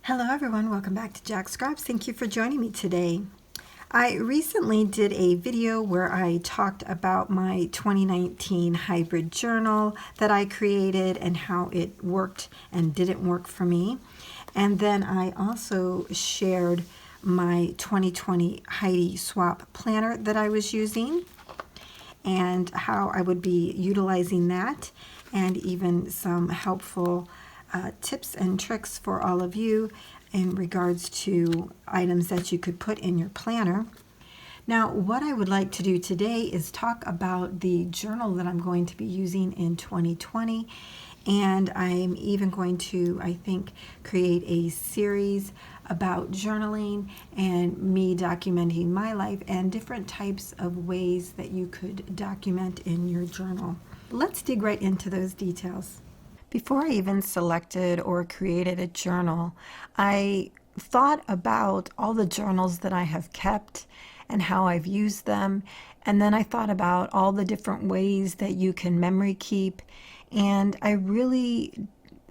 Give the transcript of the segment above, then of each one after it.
Hello everyone, welcome back to Jack Scraps. Thank you for joining me today. I recently did a video where I talked about my 2019 hybrid journal that I created and how it worked and didn't work for me. And then I also shared my 2020 Heidi Swap planner that I was using and how I would be utilizing that, and even some helpful tips and tricks for all of you in regards to items that you could put in your planner. Now, what I would like to do today is talk about the journal that I'm going to be using in 2020, and I'm even going to, I think, create a series about journaling and me documenting my life and different types of ways that you could document in your journal. Let's dig right into those details. Before I even selected or created a journal, I thought about all the journals that I have kept and how I've used them. And then I thought about all the different ways that you can memory keep. And I really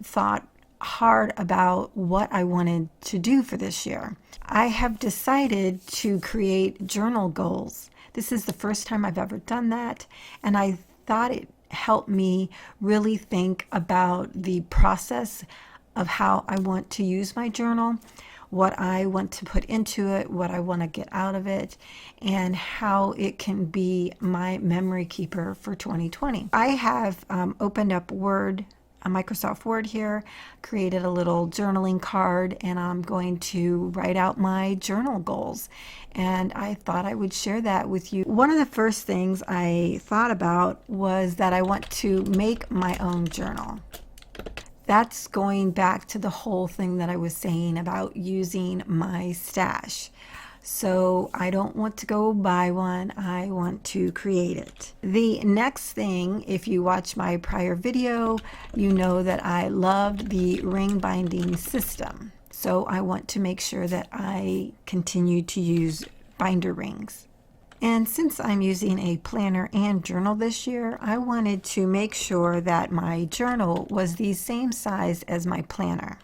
thought hard about what I wanted to do for this year. I have decided to create journal goals. This is the first time I've ever done that, and I thought it helped me really think about the process of how I want to use my journal, what I want to put into it, what I want to get out of it, and how it can be my memory keeper for 2020. I have opened up Microsoft Word here, created a little journaling card, and I'm going to write out my journal goals. And I thought I would share that with you. One of the first things I thought about was that I want to make my own journal. That's going back to the whole thing that I was saying about using my stash. So I don't want to go buy one, I want to create it. The next thing, if you watch my prior video, you know that I loved the ring binding system. So I want to make sure that I continue to use binder rings. And since I'm using a planner and journal this year, I wanted to make sure that my journal was the same size as my planner.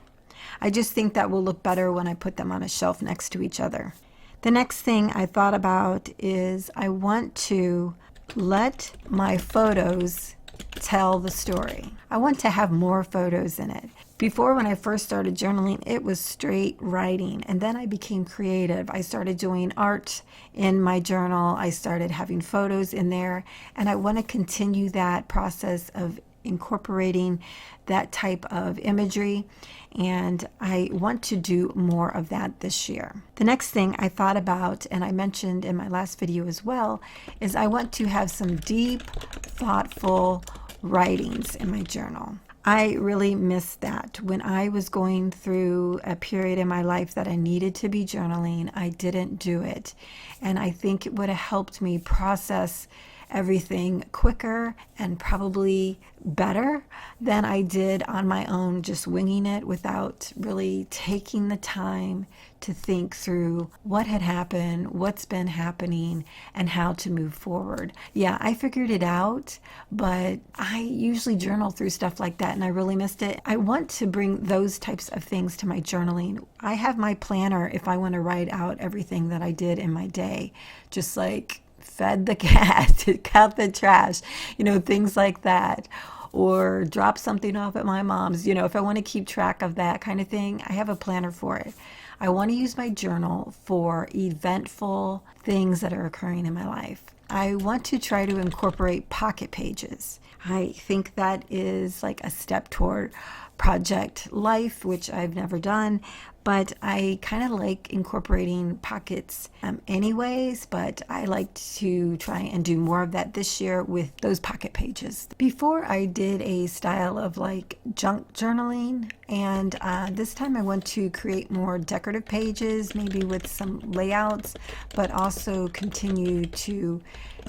I just think that will look better when I put them on a shelf next to each other. The next thing I thought about is I want to let my photos tell the story. I want to have more photos in it. Before, when I first started journaling, it was straight writing, and then I became creative. I started doing art in my journal. I started having photos in there, and I want to continue that process of incorporating that type of imagery, and I want to do more of that this year. The next thing I thought about, and I mentioned in my last video as well, is I want to have some deep, thoughtful writings in my journal. I really missed that. When I was going through a period in my life that I needed to be journaling, I didn't do it. And I think it would have helped me process everything quicker and probably better than I did on my own, just winging it without really taking the time to think through what had happened, what's been happening, and how to move forward. Yeah, I figured it out, but I usually journal through stuff like that, and I really missed it. I want to bring those types of things to my journaling. I have my planner if I want to write out everything that I did in my day, just like fed the cat, took out the trash, things like that, or drop something off at my mom's. If I want to keep track of that kind of thing, I have a planner for it. I want to use my journal for eventful things that are occurring in my life. I want to try to incorporate pocket pages. I think that is like a step toward project life, which I've never done, but I kind of like incorporating pockets anyways, but I like to try and do more of that this year with those pocket pages. Before, I did a style of like junk journaling, and this time I want to create more decorative pages, maybe with some layouts, but also continue to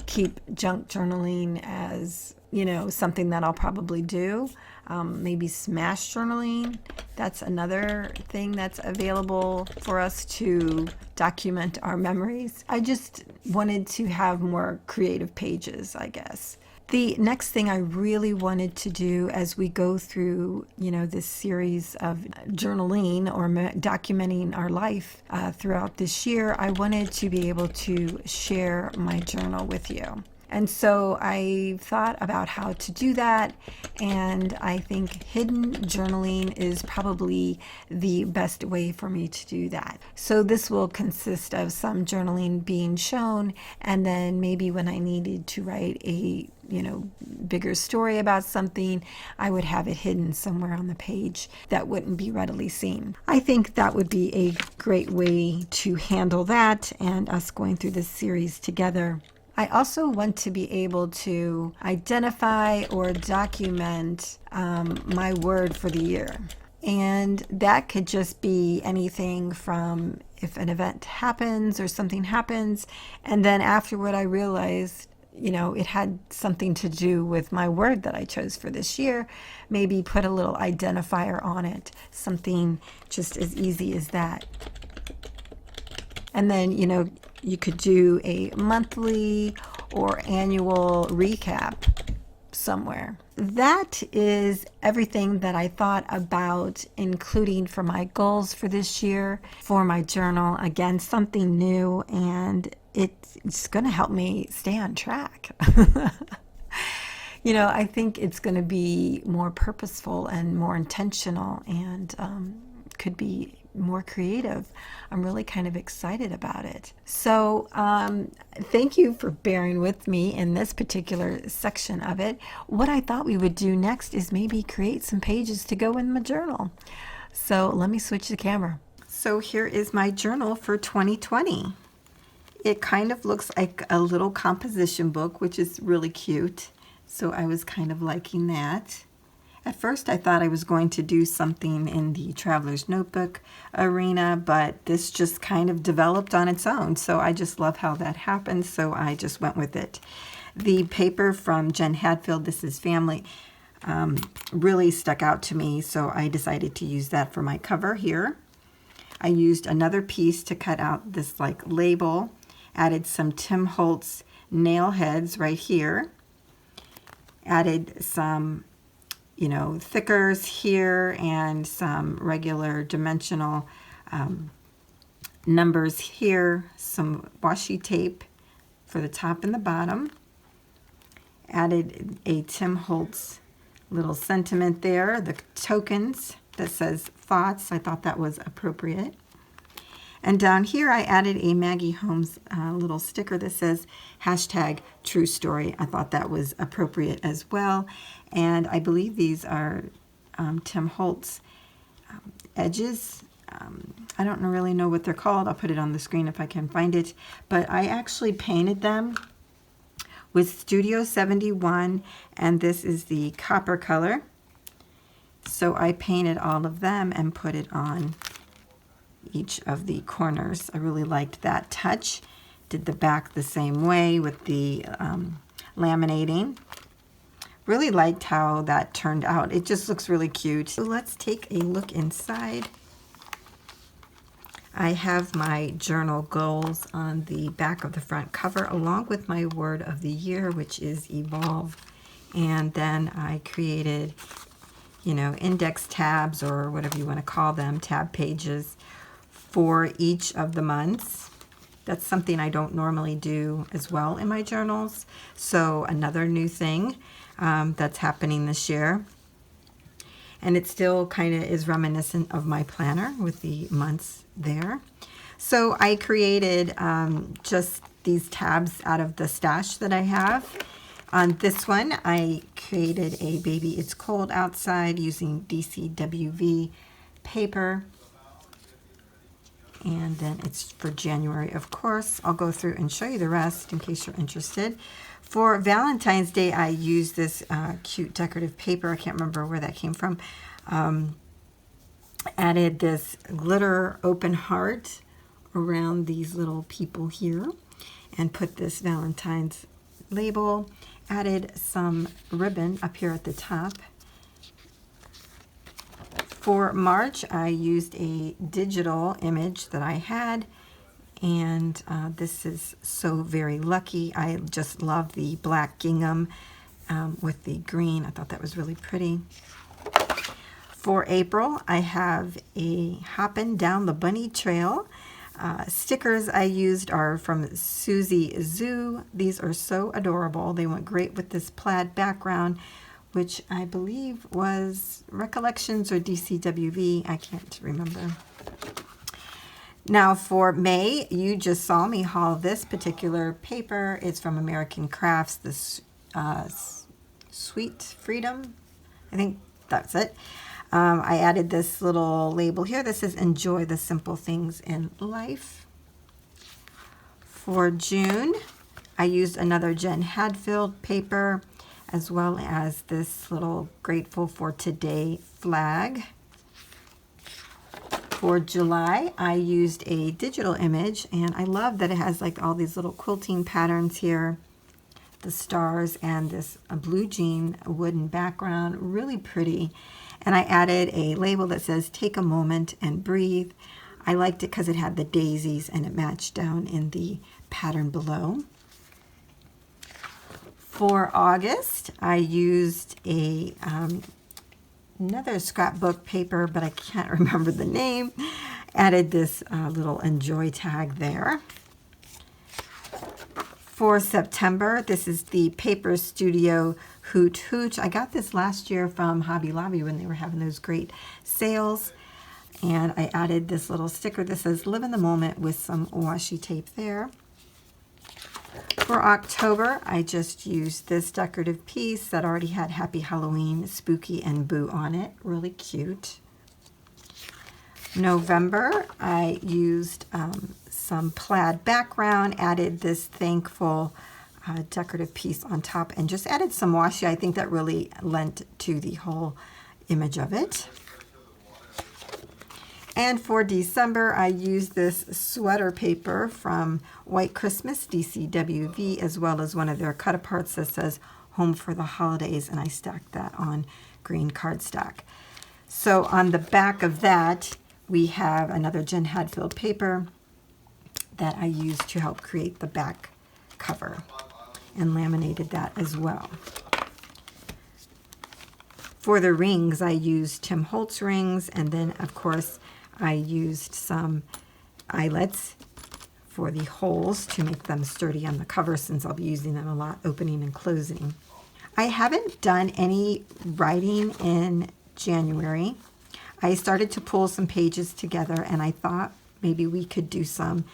keep junk journaling as something that I'll probably do. Maybe smash journaling. That's another thing that's available for us to document our memories. I just wanted to have more creative pages, I guess. The next thing I really wanted to do as we go through, this series of journaling or documenting our life throughout this year, I wanted to be able to share my journal with you. And so I thought about how to do that, and I think hidden journaling is probably the best way for me to do that. So this will consist of some journaling being shown, and then maybe when I needed to write a bigger story about something, I would have it hidden somewhere on the page that wouldn't be readily seen. I think that would be a great way to handle that and us going through this series together. I also want to be able to identify or document my word for the year. And that could just be anything from if an event happens or something happens, and then afterward I realized, it had something to do with my word that I chose for this year. Maybe put a little identifier on it, something just as easy as that. And then, you could do a monthly or annual recap somewhere. That is everything that I thought about including for my goals for this year, for my journal. Again, something new, and it's going to help me stay on track. I think it's going to be more purposeful and more intentional, and could be more creative. I'm really kind of excited about it. So thank you for bearing with me in this particular section of it. What I thought we would do next is maybe create some pages to go in my journal. So let me switch the camera. So here is my journal for 2020. It kind of looks like a little composition book, which is really cute. So I was kind of liking that. At first I thought I was going to do something in the Traveler's Notebook arena, but this just kind of developed on its own. So I just love how that happened, so I just went with it. The paper from Jen Hadfield, This Is Family, really stuck out to me, so I decided to use that for my cover here. I used another piece to cut out this label, added some Tim Holtz nail heads right here, added some thickers here and some regular dimensional numbers here, some washi tape for the top and the bottom, added a Tim Holtz little sentiment there, the tokens that says thoughts. I thought that was appropriate. And down here I added a Maggie Holmes little sticker that says #TrueStory. I thought that was appropriate as well. And I believe these are Tim Holtz edges. I don't really know what they're called. I'll put it on the screen if I can find it. But I actually painted them with Studio 71, and this is the copper color. So I painted all of them and put it on each of the corners. I really liked that touch. Did the back the same way with the laminating. Really liked how that turned out. It just looks really cute. So let's take a look inside. I have my journal goals on the back of the front cover, along with my word of the year, which is evolve. And then I created, index tabs, or whatever you want to call them, tab pages for each of the months. That's something I don't normally do as well in my journals. So another new thing that's happening this year. And it still kind of is reminiscent of my planner with the months there. So I created just these tabs out of the stash that I have. On this one, I created a Baby It's Cold Outside using DCWV paper. And then it's for January, of course. I'll go through and show you the rest in case you're interested. For Valentine's Day, I used this cute decorative paper. I can't remember where that came from. Added this glitter open heart around these little people here and put this Valentine's label. Added some ribbon up here at the top. For March, I used a digital image that I had, and this is So Very Lucky. I just love the black gingham with the green. I thought that was really pretty. For April, I have a Hoppin' Down the Bunny Trail. Stickers I used are from Susie Zoo. These are so adorable. They went great with this plaid background, which I believe was Recollections or DCWV. I can't remember. Now for May, you just saw me haul this particular paper. It's from American Crafts, this Sweet Freedom. I think that's it. I added this little label here that says enjoy the simple things in life. For June, I used another Jen Hadfield paper, as well as this little Grateful for Today flag. For July, I used a digital image, and I love that it has like all these little quilting patterns here, the stars, and this blue jean wooden background, really pretty. And I added a label that says take a moment and breathe. I liked it because it had the daisies and it matched down in the pattern below. For August, I used a another scrapbook paper, but I can't remember the name. Added this little enjoy tag there. For September, this is the Paper Studio Hoot Hoot. I got this last year from Hobby Lobby when they were having those great sales. And I added this little sticker that says live in the moment with some washi tape there. For October, I just used this decorative piece that already had Happy Halloween, Spooky, and Boo on it. Really cute. November, I used some plaid background, added this thankful decorative piece on top, and just added some washi. I think that really lent to the whole image of it. And for December, I used this sweater paper from White Christmas, DCWV, as well as one of their cut-aparts that says Home for the Holidays, and I stacked that on green cardstock. So on the back of that, we have another Jen Hadfield paper that I used to help create the back cover, and laminated that as well. For the rings, I used Tim Holtz rings, and then, of course, I used some eyelets for the holes to make them sturdy on the cover, since I'll be using them a lot, opening and closing. I haven't done any writing in January. I started to pull some pages together, and I thought maybe we could do some.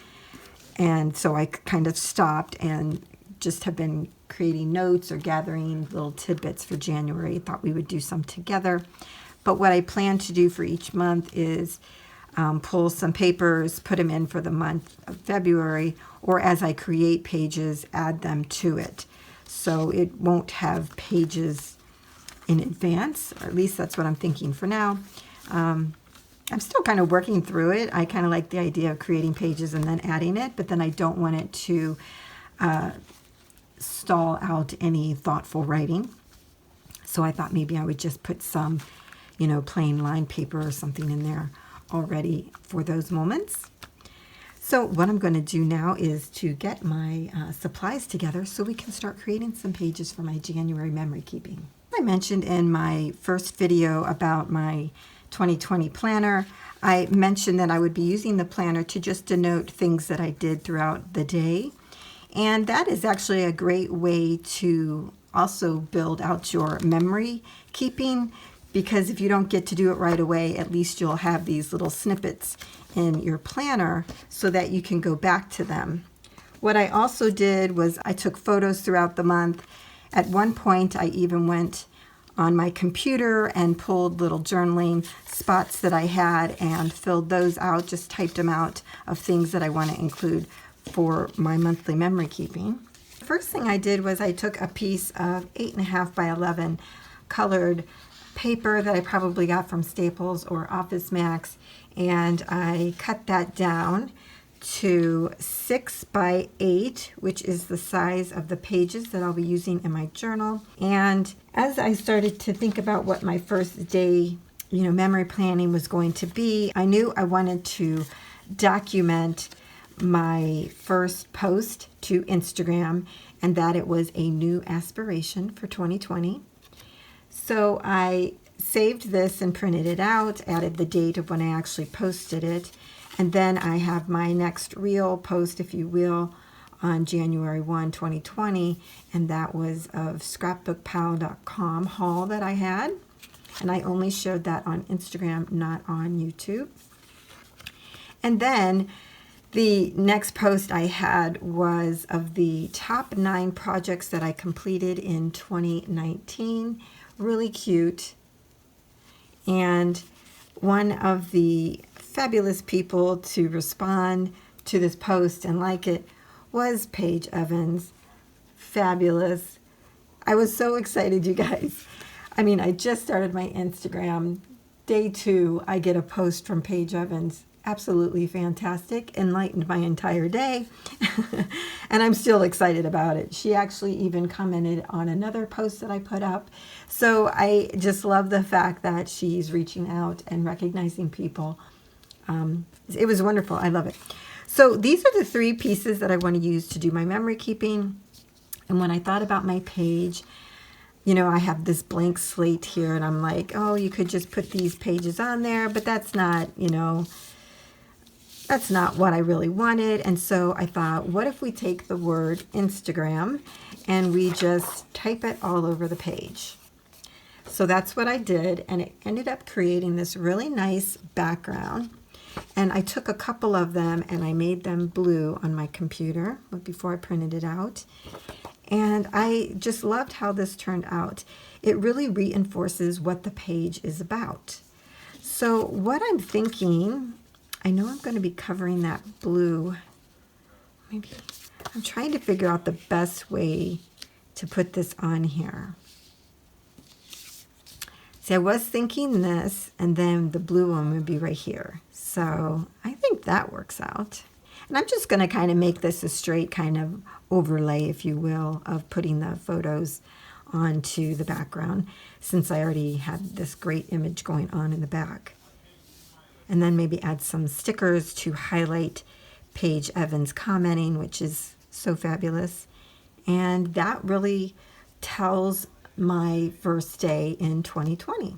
And so I kind of stopped and just have been creating notes or gathering little tidbits for January. Thought we would do some together. But what I plan to do for each month is pull some papers, put them in for the month of February, or as I create pages, add them to it. So it won't have pages in advance, or at least that's what I'm thinking for now. I'm still kind of working through it. I kind of like the idea of creating pages and then adding it, but then I don't want it to stall out any thoughtful writing. So I thought maybe I would just put some, plain line paper or something in there already for those moments. So what I'm going to do now is to get my supplies together so we can start creating some pages for my January memory keeping. I mentioned in my first video about my 2020 planner, I mentioned that I would be using the planner to just denote things that I did throughout the day. And that is actually a great way to also build out your memory keeping, because if you don't get to do it right away, at least you'll have these little snippets in your planner so that you can go back to them. What I also did was I took photos throughout the month. At one point, I even went on my computer and pulled little journaling spots that I had and filled those out, just typed them out of things that I want to include for my monthly memory keeping. The first thing I did was I took a piece of 8.5 by 11 colored paper that I probably got from Staples or Office Max, and I cut that down to 6 by 8, which is the size of the pages that I'll be using in my journal. And as I started to think about what my first day, memory planning was going to be, I knew I wanted to document my first post to Instagram, and that it was a new aspiration for 2020. So I saved this and printed it out, added the date of when I actually posted it, and then I have my next real post, if you will, on January 1, 2020, and that was of scrapbookpal.com haul that I had, and I only showed that on Instagram, not on YouTube. And then the next post I had was of the top 9 projects that I completed in 2019. Really cute. And one of the fabulous people to respond to this post and like it was Paige Evans. Fabulous. I was so excited, you guys. I mean, I just started my Instagram. Day 2, I get a post from Paige Evans. Absolutely fantastic. Enlightened my entire day. And I'm still excited about it. She actually even commented on another post that I put up. So I just love the fact that she's reaching out and recognizing people. It was wonderful. I love it. So these are the 3 pieces that I want to use to do my memory keeping. And when I thought about my page, you know, I have this blank slate here, and I'm like, oh, you could just put these pages on there, but that's not, you know, that's not what I really wanted. And so I thought, what if we take the word Instagram and we just type it all over the page? So that's what I did, and it ended up creating this really nice background. And I took a couple of them and I made them blue on my computer before I printed it out. And I just loved how this turned out. It really reinforces what the page is about. So what I'm thinking, I know I'm going to be covering that blue. Maybe I'm trying to figure out the best way to put this on here. See, I was thinking this, and then the blue one would be right here. So I think that works out. And I'm just going to kind of make this a straight kind of overlay, if you will, of putting the photos onto the background, since I already had this great image going on in the back. And then maybe add some stickers to highlight Paige Evans commenting, which is so fabulous. And that really tells my first day in 2020.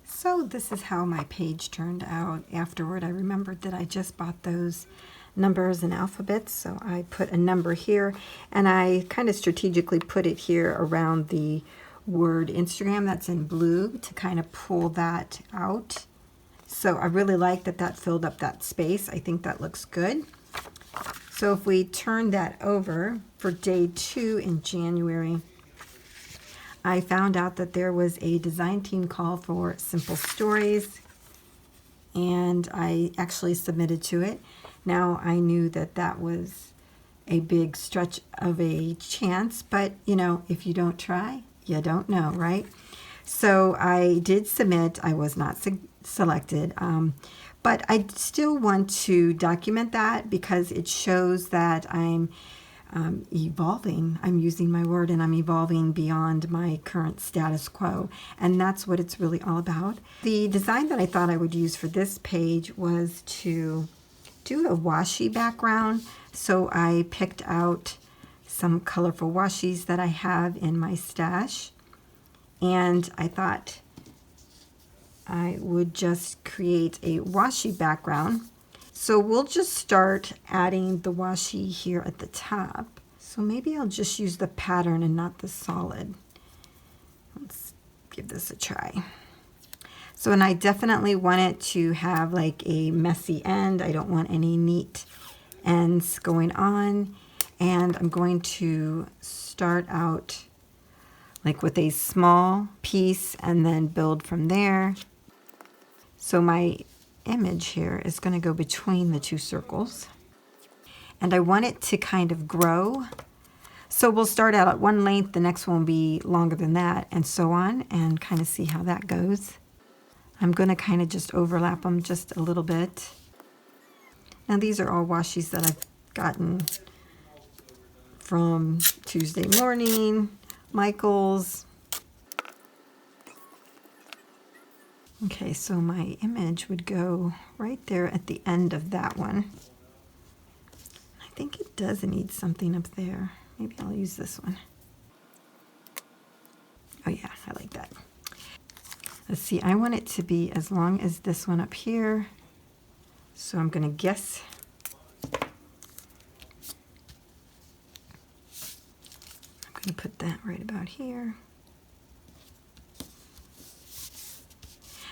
So this is how my page turned out afterward. I remembered that I just bought those numbers and alphabets, so I put a number here, and I kind of strategically put it here around the word Instagram that's in blue to kind of pull that out. So I really like that that filled up that space. I think that looks good. So if we turn that over for day 2 in January, I found out that there was a design team call for simple stories, and I actually submitted to it. Now, I knew that that was a big stretch of a chance, but, you know, if you don't try, you don't know, right? So I did submit. I was not selected, but I still want to document that because it shows that I'm evolving. I'm using my word, and I'm evolving beyond my current status quo, and that's what it's really all about. The design that I thought I would use for this page was to do a washi background, so I picked out some colorful washi's that I have in my stash, and I thought I would just create a washi background. So we'll just start adding the washi here at the top. So maybe I'll just use the pattern and not the solid. Let's give this a try. So, and I definitely want it to have like a messy end. I don't want any neat ends going on. And I'm going to start out like with a small piece and then build from there. So my image here is going to go between the 2 circles, and I want it to kind of grow. So we'll start out at one length, the next one will be longer than that, and so on, and kind of see how that goes. I'm going to kind of just overlap them just a little bit. Now these are all washi's that I've gotten from Tuesday Morning, Michael's. Okay, so my image would go right there at the end of that one. I think it does need something up there. Maybe I'll use this one. Oh yeah, I like that. Let's see, I want it to be as long as this one up here. So I'm going to guess. I'm going to put that right about here.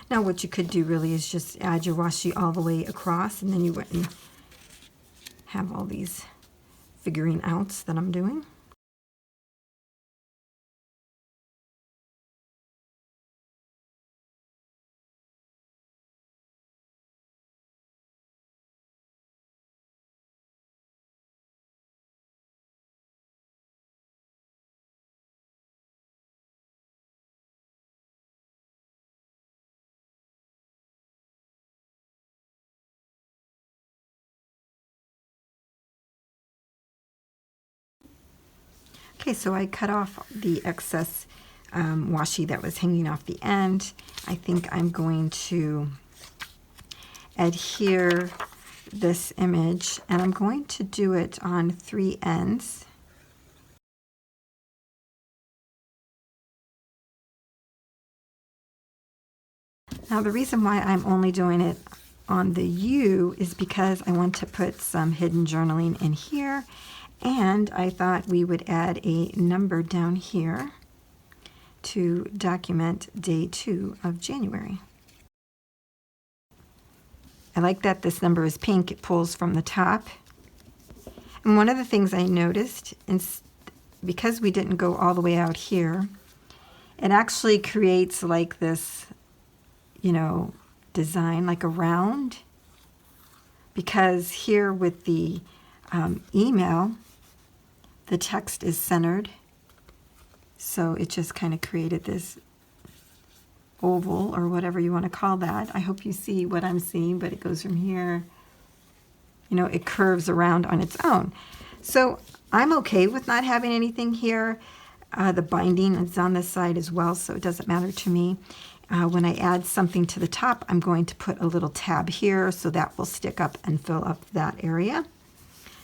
Now what you could do really is just add your washi all the way across, and then you wouldn't have all these figuring outs that I'm doing. Okay, so I cut off the excess washi that was hanging off the end. I think I'm going to adhere this image, and I'm going to do it on 3 ends. Now the reason why I'm only doing it on the U is because I want to put some hidden journaling in here, and I thought we would add a number down here to document day 2 of January. I like that this number is pink. It pulls from the top. And one of the things I noticed, because we didn't go all the way out here, it actually creates like this, you know, design, like a round. Because here with the email, the text is centered. So it just kind of created this oval, or whatever you want to call that. I hope you see what I'm seeing, but it goes from here, you know, it curves around on its own. So I'm okay with not having anything here. The binding is on this side as well, so it doesn't matter to me. When I add something to the top, I'm going to put a little tab here, so that will stick up and fill up that area.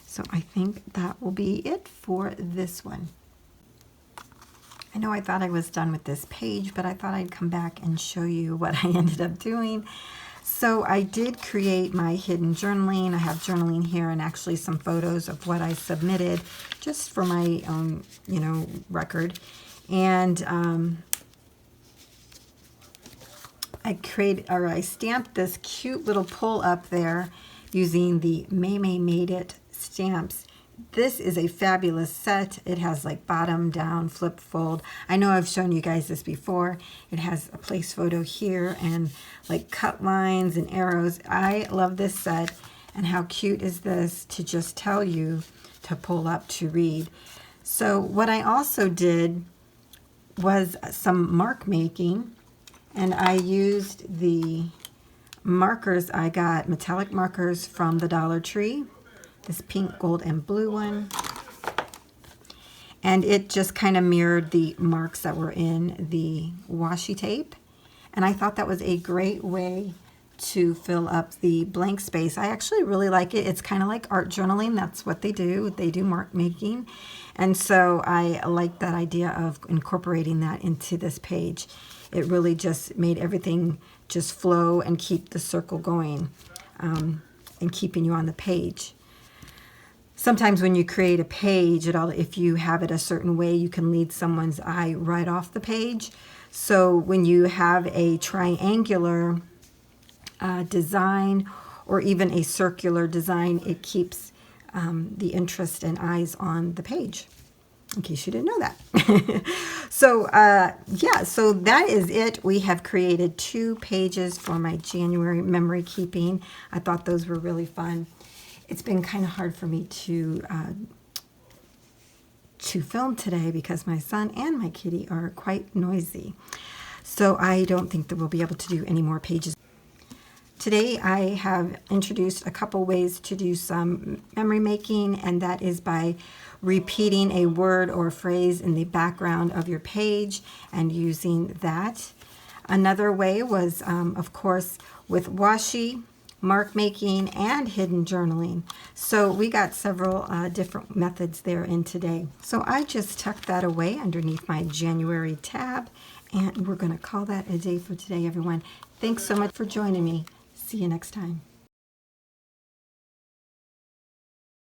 So I think that will be it for this one. I know I thought I was done with this page, but I thought I'd come back and show you what I ended up doing. So I did create my hidden journaling. I have journaling here and actually some photos of what I submitted just for my own, you know, record. And I stamped this cute little pull up there using the May Made It stamps. This is a fabulous set. It has like bottom, down, flip, fold. I know I've shown you guys this before. It has a place photo here and like cut lines and arrows. I love this set. And how cute is this to just tell you to pull up to read. So what I also did was some mark making, and I used the markers. I got metallic markers from the Dollar Tree. This pink, gold, and blue one. And it just kind of mirrored the marks that were in the washi tape. And I thought that was a great way to fill up the blank space. I actually really like it. It's kind of like art journaling. That's what they do. They do mark making. And so I like that idea of incorporating that into this page. It really just made everything just flow and keep the circle going and keeping you on the page. Sometimes when you create a page, if you have it a certain way, you can lead someone's eye right off the page. So when you have a triangular design or even a circular design, it keeps the interest and eyes on the page, in case you didn't know that. So yeah, so that is it. We have created 2 pages for my January memory keeping. I thought those were really fun. It's been kind of hard for me to film today because my son and my kitty are quite noisy. So I don't think that we'll be able to do any more pages. Today I have introduced a couple ways to do some memory making, and that is by repeating a word or phrase in the background of your page and using that. Another way was, of course, with washi, mark making, and hidden journaling. So we got several different methods there in today. So I just tucked that away underneath my January tab, and we're going to call that a day for today, everyone. Thanks so much for joining me. See you next time.